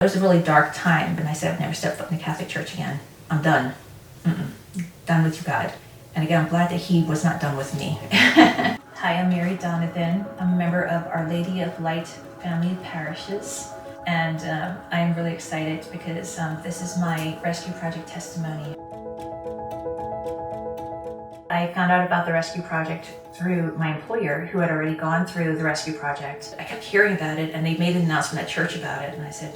It was a really dark time, and I said, I've never stepped foot in the Catholic Church again. I'm done. Done with you, God. And again, I'm glad that he was not done with me. Hi, I'm Mary Donovan. I'm a member of Our Lady of Light family of parishes. And I am really excited because this is my Rescue Project testimony. I found out about the Rescue Project through my employer, who had already gone through the Rescue Project. I kept hearing about it, and they made an announcement at church about it, and I said,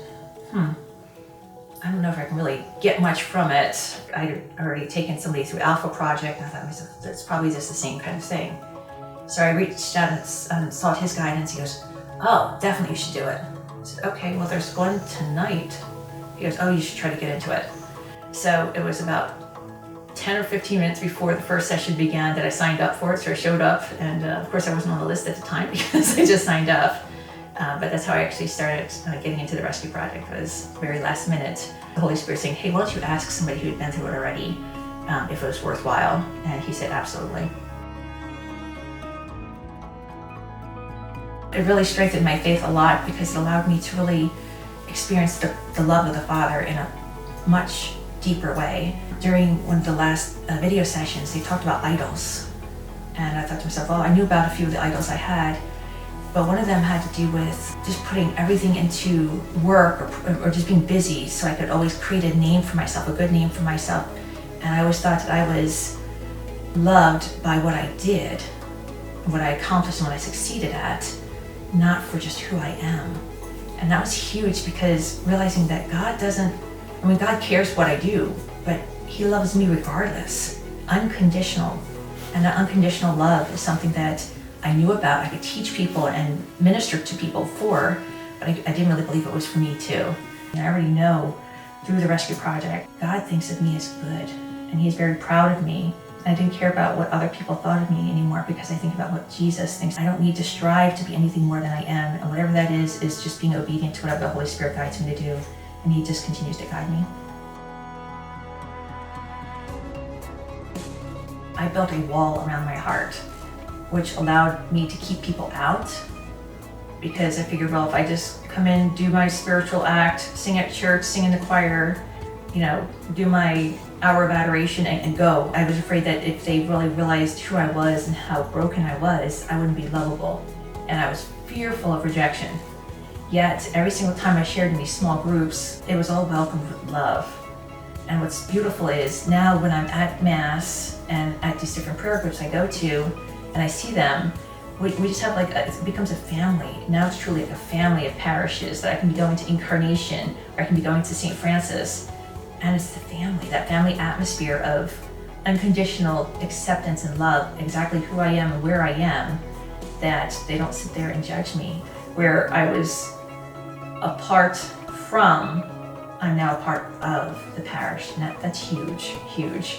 I don't know if I can really get much from it. I'd already taken somebody through Alpha Project, and I thought that's probably just the same kind of thing. So I reached out and sought his guidance. He goes, oh, definitely you should do it. I said, okay, well there's one tonight. He goes, oh, you should try to get into it. So it was about 10 or 15 minutes before the first session began that I signed up for it, so I showed up, and of course I wasn't on the list at the time because I just signed up. But that's how I actually started getting into the Rescue Project. It was very last minute. The Holy Spirit saying, hey, why don't you ask somebody who had been through it already if it was worthwhile? And he said, absolutely. It really strengthened my faith a lot because it allowed me to really experience the love of the Father in a much deeper way. During one of the last video sessions, they talked about idols. And I thought to myself, well, I knew about a few of the idols I had, but one of them had to do with just putting everything into work or just being busy so I could always create a name for myself, a good name for myself. And I always thought that I was loved by what I did, what I accomplished and what I succeeded at, not for just who I am. And that was huge because realizing that God cares what I do, but he loves me regardless, unconditional. And that unconditional love is something that I knew about, I could teach people and minister to people for, but I didn't really believe it was for me too. And I already know through the Rescue Project, God thinks of me as good, and he's very proud of me. I didn't care about what other people thought of me anymore because I think about what Jesus thinks. I don't need to strive to be anything more than I am, and whatever that is just being obedient to whatever the Holy Spirit guides me to do, and he just continues to guide me. I built a wall around my heart, which allowed me to keep people out because I figured, well, if I just come in, do my spiritual act, sing at church, sing in the choir, do my hour of adoration and go. I was afraid that if they really realized who I was and how broken I was, I wouldn't be lovable. And I was fearful of rejection. Yet every single time I shared in these small groups, it was all welcomed with love. And what's beautiful is now when I'm at Mass and at these different prayer groups I go to, and I see them, we just have it becomes a family. Now it's truly like a family of parishes that I can be going to Incarnation, or I can be going to St. Francis. And it's the family, that family atmosphere of unconditional acceptance and love, exactly who I am and where I am, that they don't sit there and judge me. Where I was apart from, I'm now a part of the parish. And that's huge, huge.